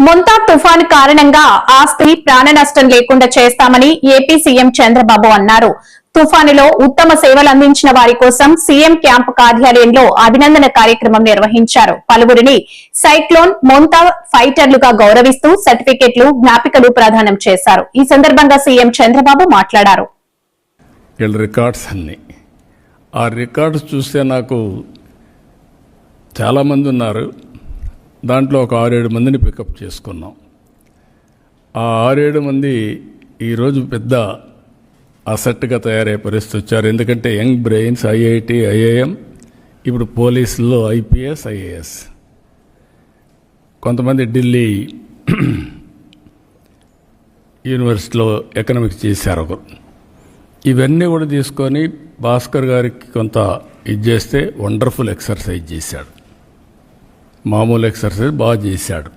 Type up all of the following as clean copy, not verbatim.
మొంతా తుఫాను కారణంగా ఆస్తి ప్రాణ నష్టం లేకుండా చేస్తామని ఏపీ సీఎం చంద్రబాబు అన్నారు. తుఫానులో ఉత్తమ సేవలు అందించిన వారి కోసం సీఎం క్యాంపు కార్యాలయంలో అభినందన కార్యక్రమం నిర్వహించారు. పలువురిని సైక్లోన్ మొంతా ఫైటర్లుగా గౌరవిస్తూ సర్టిఫికెట్లు, జ్ఞాపికలు ప్రదానం చేశారు. ఈ సందర్భంగా సీఎం చంద్రబాబు మాట్లాడారు. ఆ రికార్డ్స్ చూస్తే నాకు చాలామంది ఉన్నారు. దాంట్లో ఒక 6-7 మందిని పికప్ చేసుకున్నాం. ఆ 6-7 మంది ఈరోజు పెద్ద అసెట్గా తయారయ్యే పరిస్థితి వచ్చారు. ఎందుకంటే యంగ్ బ్రెయిన్స్, ఐఐటి, ఐఐఎం, ఇప్పుడు పోలీసుల్లో ఐపీఎస్, ఐఏఎస్, కొంతమంది ఢిల్లీ యూనివర్సిటీలో ఎకనామిక్స్ చేశారు ఒకరు. ఇవన్నీ కూడా తీసుకొని భాస్కర్ గారికి కొంత ఇది చేస్తే వండర్ఫుల్ ఎక్సర్సైజ్ చేశాడు. మామూలు ఎక్సర్సైజ్ బాగా చేశాడు.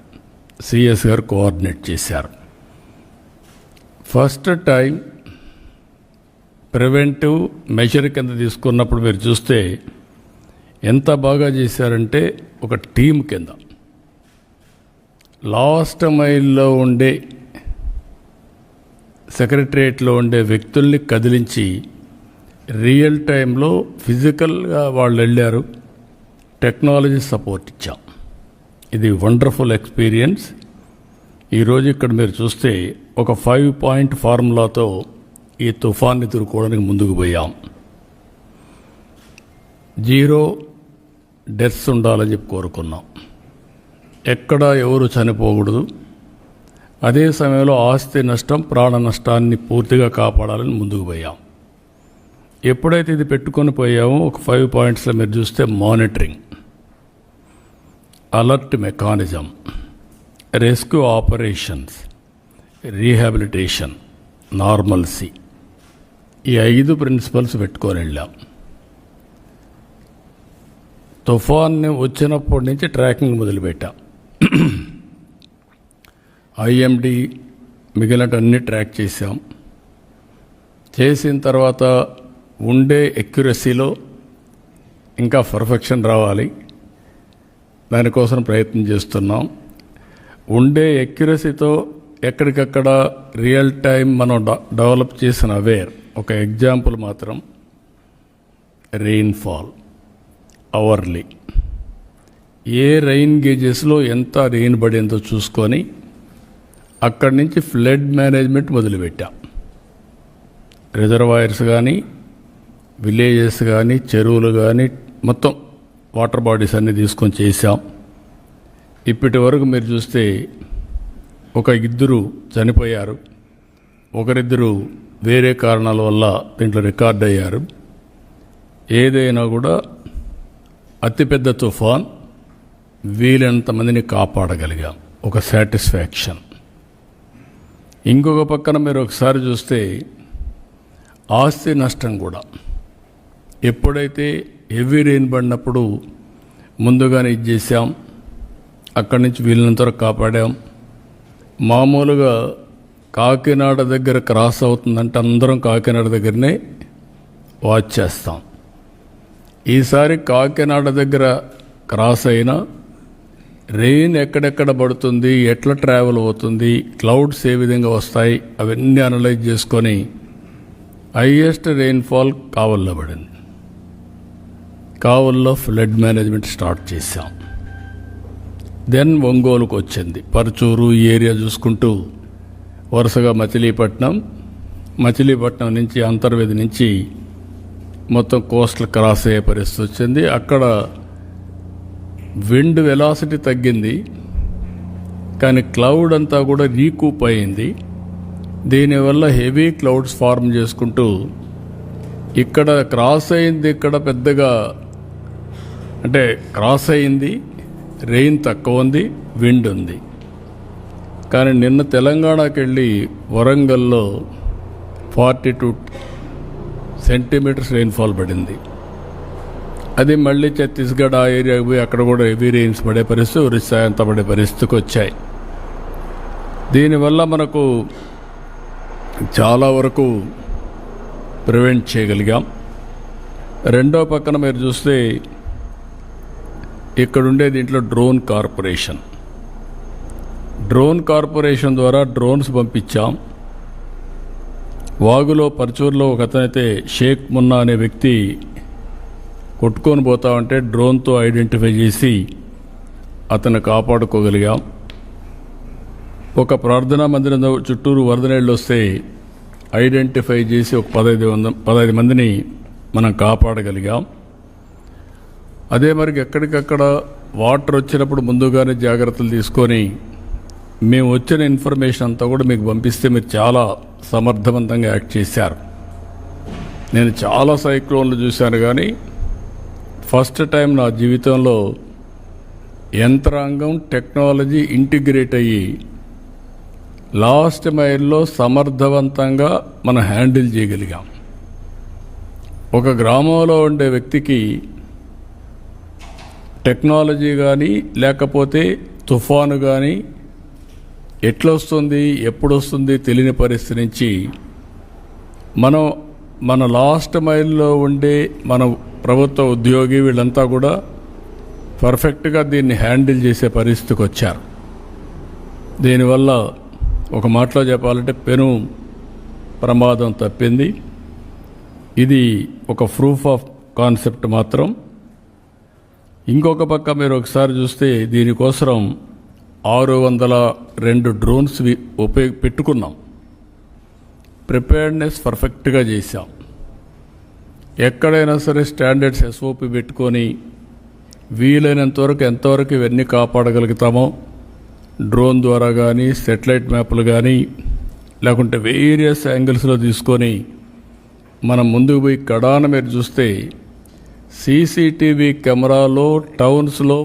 సిఎస్ గారు కోఆర్డినేట్ చేశారు. ఫస్ట్ టైం ప్రివెంటివ్ మెజర్ కింద తీసుకున్నప్పుడు మీరు చూస్తే ఎంత బాగా చేశారంటే ఒక టీం కింద లాస్ట్ మైల్లో ఉండే సెక్రటరియట్లో ఉండే వ్యక్తుల్ని కదిలించి రియల్ టైంలో ఫిజికల్గా వాళ్ళు వెళ్ళారు. టెక్నాలజీ సపోర్ట్ ఇచ్చాం. ఇది వండర్ఫుల్ ఎక్స్పీరియన్స్. ఈరోజు ఇక్కడ మీరు చూస్తే ఒక 5-పాయింట్ ఫార్ములాతో ఈ తుఫాన్ని ఎదుర్కోవడానికి ముందుకు పోయాం. 0 డెత్స్ ఉండాలని చెప్పి కోరుకున్నాం. ఎక్కడ ఎవరు చనిపోకూడదు. అదే సమయంలో ఆస్తి నష్టం, ప్రాణ నష్టాన్ని పూర్తిగా కాపాడాలని ముందుకు పోయాం. ఎప్పుడైతే ఇది పెట్టుకొని పోయామో ఒక 5 పాయింట్స్లో మీరు చూస్తే monitoring, alert mechanism, rescue operations, rehabilitation, normalcy, ఈ 5 ప్రిన్సిపల్స్ పెట్టుకొని వెళ్ళాం. తుఫాన్ని వచ్చినప్పటి నుంచి ట్రాకింగ్ మొదలుపెట్టాం. ఐఎండి మిగిలినటన్నీ ట్రాక్ చేశాం. చేసిన తర్వాత ఉండే ఎక్యురసీలో ఇంకా పర్ఫెక్షన్ రావాలి. దానికోసం ప్రయత్నం చేస్తున్నాం. ఉండే ఎక్యురసీతో ఎక్కడికక్కడ రియల్ టైం మనం డెవలప్ చేసిన అవేర్. ఒక ఎగ్జాంపుల్ మాత్రం రెయిన్ఫాల్ అవర్లీ, ఏ రెయిన్ గేజెస్లో ఎంత రెయిన్ పడిందో చూసుకొని అక్కడి నుంచి ఫ్లడ్ మేనేజ్మెంట్ మొదలుపెట్టాం. రిజర్వాయర్స్ కానీ, విలేజెస్ కానీ, చెరువులు కానీ, మొత్తం వాటర్ బాడీస్ అన్నీ తీసుకొని చేశాం. ఇప్పటి వరకు మీరు చూస్తే ఒక 2 చనిపోయారు, ఒకరిద్దరు వేరే కారణాల వల్ల దీంట్లో రికార్డ్ అయ్యారు. ఏదైనా కూడా అతిపెద్ద తుఫాన్ వీలైనంత మందిని కాపాడగలిగాం. ఒక సాటిస్ఫాక్షన్. ఇంకొక పక్కన మీరు ఒకసారి చూస్తే ఆస్తి నష్టం కూడా ఎప్పుడైతే హెవీ రెయిన్ పడినప్పుడు ముందుగానే ఇది చేశాం. అక్కడి నుంచి వీలైనంత వరకు కాపాడాం. మామూలుగా కాకినాడ దగ్గర క్రాస్ అవుతుందంటే అందరం కాకినాడ దగ్గరనే వాచ్ చేస్తాం. ఈసారి కాకినాడ దగ్గర క్రాస్ అయినా రెయిన్ ఎక్కడెక్కడ పడుతుంది, ఎట్లా ట్రావెల్ అవుతుంది, క్లౌడ్స్ ఏ విధంగా వస్తాయి, అవన్నీ అనలైజ్ చేసుకొని హైయెస్ట్ రెయిన్ఫాల్ కావల్లో పడింది. కావల్లో ఫ్లడ్ మేనేజ్మెంట్ స్టార్ట్ చేశాం. దెన్ ఒంగోలుకు వచ్చింది. పరచూరు ఈ ఏరియా చూసుకుంటూ వరుసగా మచిలీపట్నం నుంచి అంతర్వేది నుంచి మొత్తం కోస్టల్ క్రాస్ అయ్యే పరిస్థితి వచ్చింది. అక్కడ విండ్ వెలాసిటీ తగ్గింది, కానీ క్లౌడ్ అంతా కూడా రీకూప్ అయింది. దీనివల్ల హెవీ క్లౌడ్స్ ఫార్మ్ చేసుకుంటూ ఇక్కడ క్రాస్ అయింది. ఇక్కడ పెద్దగా అంటే క్రాస్ అయింది, రెయిన్ తక్కువ ఉంది, విండ్ ఉంది. కానీ నిన్న తెలంగాణకి వెళ్ళి వరంగల్లో 42 సెంటీమీటర్స్ రెయిన్ఫాల్ పడింది. అది మళ్ళీ ఛత్తీస్గఢ్ ఆ ఏరియాకి పోయి అక్కడ కూడా హెవీ రెయిన్స్ పడే పరిస్థితి, ఒరిస్సా అంతా పడే పరిస్థితికి వచ్చాయి. దీనివల్ల మనకు చాలా వరకు ప్రివెంట్ చేయగలిగాం. రెండో పక్కన మీరు చూస్తే ఇక్కడుండే దీంట్లో డ్రోన్ కార్పొరేషన్ డ్రోన్ కార్పొరేషన్ ద్వారా డ్రోన్స్ పంపించాం. వాగులో పర్చూరులో ఒక అతనైతే షేక్ మున్నా అనే వ్యక్తి కొట్టుకొని పోతా ఉంటే డ్రోన్తో ఐడెంటిఫై చేసి అతను కాపాడుకోగలిగాం. ఒక ప్రార్థనా మందిరం చుట్టూరు వరద నీళ్ళు వస్తే ఐడెంటిఫై చేసి ఒక 15 మందిని మనం కాపాడగలిగాం. అదే మరి ఎక్కడికక్కడ వాటర్ వచ్చినప్పుడు ముందుగానే జాగ్రత్తలు తీసుకొని మేము వచ్చిన ఇన్ఫర్మేషన్ అంతా కూడా మీకు పంపిస్తే మీరు చాలా సమర్థవంతంగా యాక్ట్ చేశారు. నేను చాలా సైక్లోన్లు చూశాను, కానీ ఫస్ట్ టైం నా జీవితంలో యంత్రాంగం టెక్నాలజీ ఇంటిగ్రేట్ అయ్యి లాస్ట్ మైల్లో సమర్థవంతంగా మనం హ్యాండిల్ చేయగలిగాం. ఒక గ్రామంలో ఉండే వ్యక్తికి టెక్నాలజీ కానీ లేకపోతే తుఫాను కానీ ఎట్లొస్తుంది ఎప్పుడు వస్తుంది తెలియని పరిస్థితి నుంచి మన లాస్ట్ మైల్లో ఉండే మన ప్రభుత్వ ఉద్యోగి వీళ్ళంతా కూడా పర్ఫెక్ట్గా దీన్ని హ్యాండిల్ చేసే పరిస్థితికి వచ్చారు. దీనివల్ల ఒక మాటలో చెప్పాలంటే పెను ప్రమాదం తప్పింది. ఇది ఒక ప్రూఫ్ ఆఫ్ కాన్సెప్ట్ మాత్రం. ఇంకొక పక్క మీరు ఒకసారి చూస్తే దీనికోసం 602 డ్రోన్స్ పెట్టుకున్నాం. ప్రిపేర్డ్నెస్ పర్ఫెక్ట్గా చేశాం. ఎక్కడైనా సరే స్టాండర్డ్స్ ఎస్ఓపి పెట్టుకొని వీలైనంత వరకు ఎంతవరకు ఇవన్నీ కాపాడగలుగుతామో డ్రోన్ ద్వారా కానీ సెటిలైట్ మ్యాప్లు కానీ లేకుంటే వేరియస్ యాంగిల్స్లో తీసుకొని మనం ముందుకు పోయి కడాన మీరు చూస్తే సీసీటీవీ కెమెరాలో టౌన్స్లో